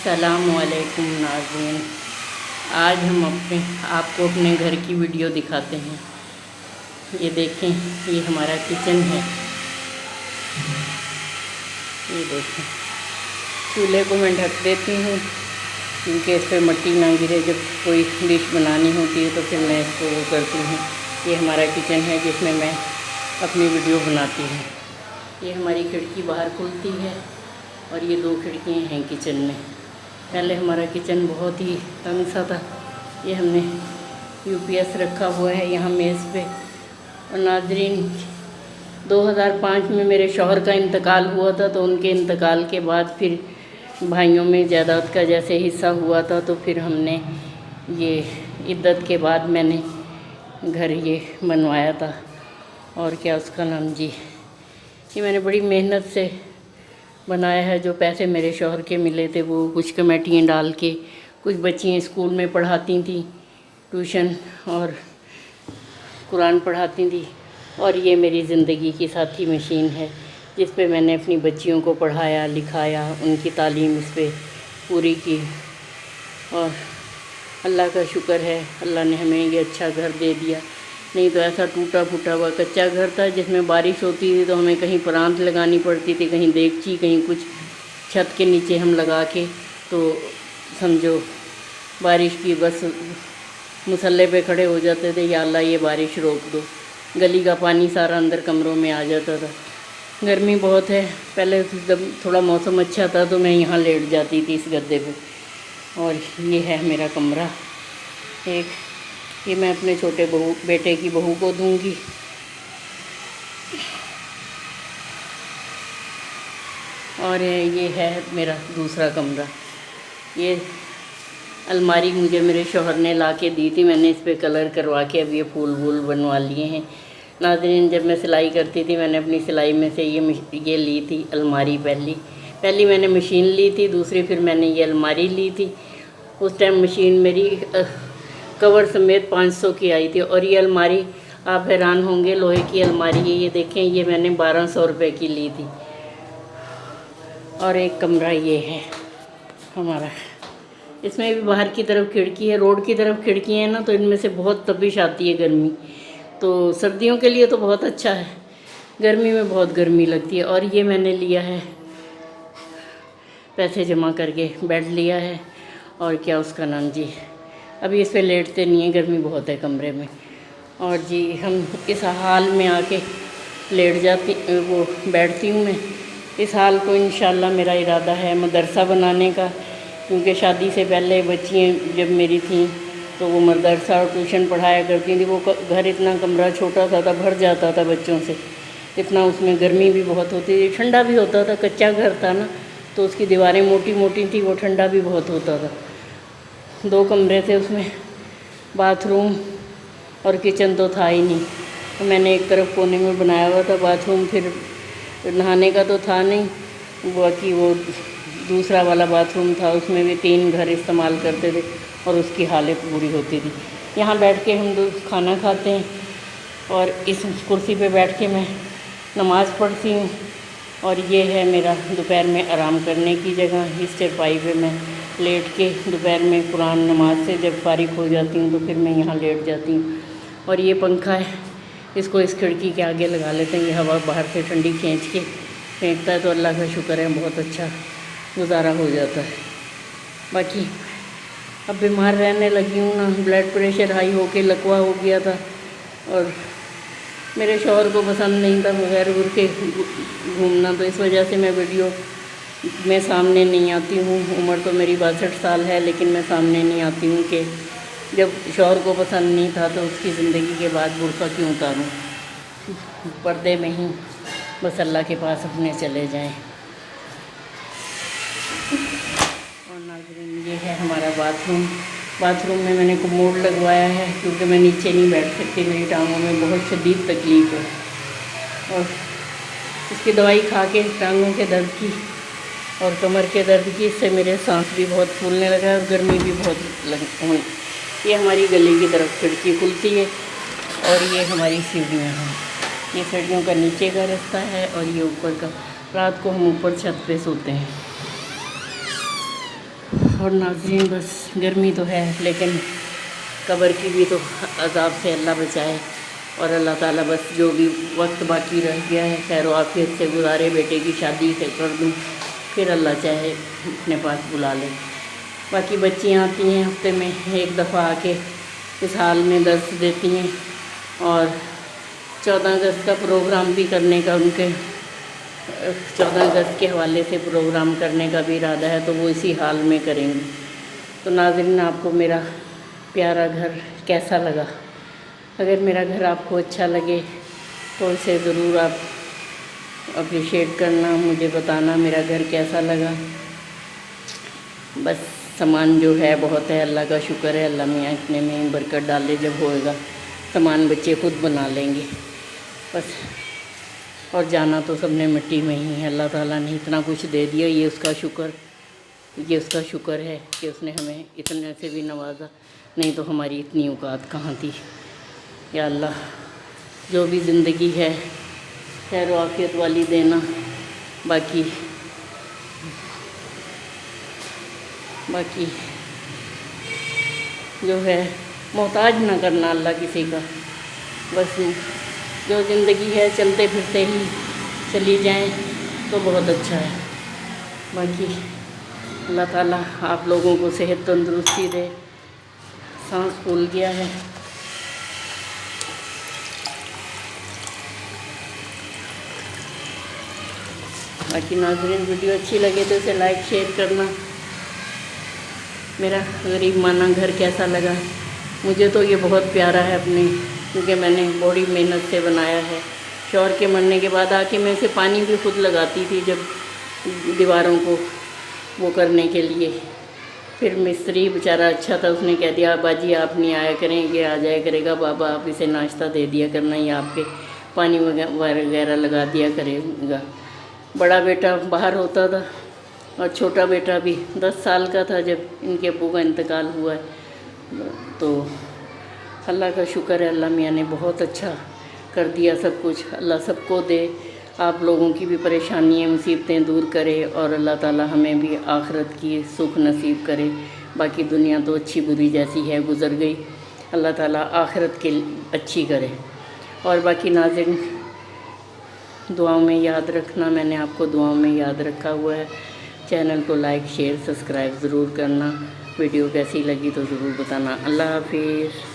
अस्सलाम वालेकुम नाज़रीन। आज हम आपको अपने घर की वीडियो दिखाते हैं। ये देखें, ये हमारा किचन है। ये देखें, चूल्हे को मैं ढक देती हूँ क्योंकि इस पर मिट्टी ना गिरे। जब कोई डिश बनानी होती है तो फिर मैं इसको वो करती हूँ। ये हमारा किचन है जिसमें मैं अपनी वीडियो बनाती हूँ। ये हमारी खिड़की बाहर खुलती है और ये 2 खिड़कियाँ हैं किचन में। पहले हमारा किचन बहुत ही तंग सा था। ये हमने यूपीएस रखा हुआ है यहाँ मेज़ पे। और नाज़रीन, 2005 में मेरे शौहर का इंतकाल हुआ था, तो उनके इंतकाल के बाद फिर भाइयों में जायदाद का जैसे हिस्सा हुआ था, तो फिर हमने ये इद्दत के बाद मैंने घर ये बनवाया था। और क्या उसका नाम जी, ये मैंने बड़ी मेहनत से बनाया है। जो पैसे मेरे शौहर के मिले थे वो कुछ कमेटियाँ डाल के, कुछ बच्चियाँ स्कूल में पढ़ाती थी, ट्यूशन और कुरान पढ़ाती थी। और ये मेरी ज़िंदगी की साथी मशीन है जिस पे मैंने अपनी बच्चियों को पढ़ाया लिखाया, उनकी तालीम इस पे पूरी की। और अल्लाह का शुक्र है, अल्लाह ने हमें ये अच्छा घर दे दिया। नहीं तो ऐसा टूटा फूटा हुआ कच्चा घर था जिसमें बारिश होती थी तो हमें कहीं परांत लगानी पड़ती थी, कहीं देगची, कहीं कुछ छत के नीचे हम लगा के, तो समझो बारिश की बस मुसल्ले पे खड़े हो जाते थे, या अल्लाह ये बारिश रोक दो। गली का पानी सारा अंदर कमरों में आ जाता था। गर्मी बहुत है। पहले जब थोड़ा मौसम अच्छा था तो मैं यहाँ लेट जाती थी इस गद्दे पे। और ये है मेरा कमरा एक, ये मैं अपने छोटे बेटे की बहू को दूंगी। और ये है मेरा दूसरा कमरा। ये अलमारी मुझे मेरे शौहर ने ला के दी थी, मैंने इस पे कलर करवा के अब ये फूल वूल बनवा लिए हैं। नाज़रीन, जब मैं सिलाई करती थी मैंने अपनी सिलाई में से ये ली थी अलमारी। पहली मैंने मशीन ली थी, दूसरी फिर मैंने ये अलमारी ली थी। उस टाइम मशीन मेरी कवर समेत 500 की आई थी। और ये अलमारी आप हैरान होंगे, लोहे की अलमारी है। ये देखें, ये मैंने 1200 रुपये की ली थी। और एक कमरा ये है हमारा, इसमें भी बाहर की तरफ खिड़की है। रोड की तरफ खिड़की है ना, तो इनमें से बहुत तपिश आती है गर्मी। तो सर्दियों के लिए तो बहुत अच्छा है, गर्मी में बहुत गर्मी लगती है। और ये मैंने लिया है पैसे जमा करके, बेड लिया है। और क्या उसका नाम जी, अभी इस पे लेटते नहीं है, गर्मी बहुत है कमरे में। और जी हम इस हाल में आके बैठती हूँ मैं। इस हाल को इंशाल्लाह मेरा इरादा है मदरसा बनाने का, क्योंकि शादी से पहले बच्चियाँ जब मेरी थीं तो वो मदरसा और ट्यूशन पढ़ाया करती थी। वो घर इतना कमरा छोटा सा था, भर जाता था बच्चों से, इतना उसमें गर्मी भी बहुत होती थी, ठंडा भी होता था। कच्चा घर था ना, तो उसकी दीवारें मोटी मोटी थी, वो ठंडा भी बहुत होता था। 2 कमरे थे उसमें, बाथरूम और किचन तो था ही नहीं। तो मैंने एक तरफ कोने में बनाया हुआ था बाथरूम, फिर नहाने का तो था नहीं, बाकी वो दूसरा वाला बाथरूम था, उसमें भी 3 घर इस्तेमाल करते थे और उसकी हालत पूरी होती थी। यहाँ बैठ के हम खाना खाते हैं और इस कुर्सी पे बैठ के मैं नमाज़ पढ़ती हूँ। और ये है मेरा दोपहर में आराम करने की जगह। इस चारपाई पे मैं लेट के दोपहर में कुरान नमाज से जब फारिग हो जाती हूँ तो फिर मैं यहाँ लेट जाती हूँ। और ये पंखा है, इसको इस खिड़की के आगे लगा लेते हैं, ये हवा बाहर से ठंडी खींच के फेंकता है, तो अल्लाह का शुक्र है बहुत अच्छा गुजारा हो जाता है। बाकी अब बीमार रहने लगी हूँ ना, ब्लड प्रेशर हाई होके लकवा हो गया था और मेरे शौहर को पसंद नहीं था बगैर घूर के घूमना, तो इस वजह से मैं वीडियो में सामने नहीं आती हूँ। उम्र तो मेरी 62 साल है, लेकिन मैं सामने नहीं आती हूँ कि जब शौहर को पसंद नहीं था तो उसकी ज़िंदगी के बाद बुर्का क्यों उतारूँ। पर्दे में ही बस अल्लाह के पास अपने चले जाएं। और नाज़रीन, ये है हमारा बाथरूम में मैंने कमोड लगवाया है क्योंकि मैं नीचे नहीं बैठ सकती, मेरी टांगों में बहुत शदीद तकलीफ़ है। और इसकी दवाई खा के टांगों के दर्द की और कमर के दर्द की, इससे मेरे सांस भी बहुत फूलने लगा है और गर्मी भी बहुत हुई। ये हमारी गली की तरफ खिड़की खुलती है और ये हमारी सीढ़ियाँ हैं। ये सीढ़ियों का नीचे का रास्ता है और ये ऊपर का। रात को हम ऊपर छत पे सोते हैं। और नाज़रीन बस गर्मी तो है, लेकिन कब्र की भी तो अज़ाब से अल्लाह बचाए। और अल्लाह ताला बस जो भी वक्त बाकी रह गया है खैर आफियत से गुजारे, बेटे की शादी से कर दूँ, फिर अल्लाह चाहे अपने पास बुला ले। बाकी बच्चियाँ आती हैं हफ्ते में एक दफ़ा आके इस हाल में दर्स देती हैं, और 14 अगस्त का प्रोग्राम भी करने का उनके 14 अगस्त के हवाले से प्रोग्राम करने का भी इरादा है, तो वो इसी हाल में करेंगे। तो नाज़रीन आपको मेरा प्यारा घर कैसा लगा? अगर मेरा घर आपको अच्छा लगे तो इसे ज़रूर आप अप्रिशिएट करना, मुझे बताना मेरा घर कैसा लगा। बस सामान जो है बहुत है, अल्लाह का शुक्र है, अल्लाह मियाँ इतने में बरकत डाले, जब होएगा सामान बच्चे खुद बना लेंगे बस। और जाना तो सबने मिट्टी में ही है, अल्लाह ताला ने इतना कुछ दे दिया, ये उसका शुक्र है कि उसने हमें इतने से भी नवाजा, नहीं तो हमारी इतनी औकात कहाँ थी। या अल्लाह जो भी ज़िंदगी है खैर व आफियत वाली देना, बाकी जो है मोहताज ना करना अल्लाह किसी का। बस जो ज़िंदगी है चलते फिरते ही चली जाएं तो बहुत अच्छा है। बाकी अल्लाह ताला आप लोगों को सेहत तंदुरुस्ती दे। सांस फूल गया है। बाकी नाज़रीन वीडियो अच्छी लगे तो इसे लाइक शेयर करना। मेरा गरीब माना घर कैसा लगा? मुझे तो ये बहुत प्यारा है अपने, क्योंकि मैंने बड़ी मेहनत से बनाया है। शौहर के मरने के बाद आके मैं इसे पानी भी खुद लगाती थी जब दीवारों को वो करने के लिए। फिर मिस्त्री बेचारा अच्छा था, उसने कह दिया बाजी आप नहीं आया करेंगे, आ जाया करेगा बाबा, आप इसे नाश्ता दे दिया करना या आपके पानी वगैरह लगा दिया करेगा। बड़ा बेटा बाहर होता था और छोटा बेटा भी 10 साल का था जब इनके अब्बू का इंतकाल हुआ है। तो अल्लाह का शुक्र है, अल्लाह मियाँ ने बहुत अच्छा कर दिया सब कुछ। अल्लाह सबको दे, आप लोगों की भी परेशानियाँ मुसीबतें दूर करे, और अल्लाह ताला हमें भी आखिरत की सुख नसीब करे। बाकी दुनिया तो अच्छी बुरी जैसी है गुज़र गई, अल्लाह ताला आखिरत के अच्छी करे। और बाकी नाज़रीन दुआओं में याद रखना, मैंने आपको दुआओं में याद रखा हुआ है। चैनल को लाइक शेयर सब्सक्राइब ज़रूर करना। वीडियो कैसी लगी तो ज़रूर बताना। अल्लाह हाफिज़।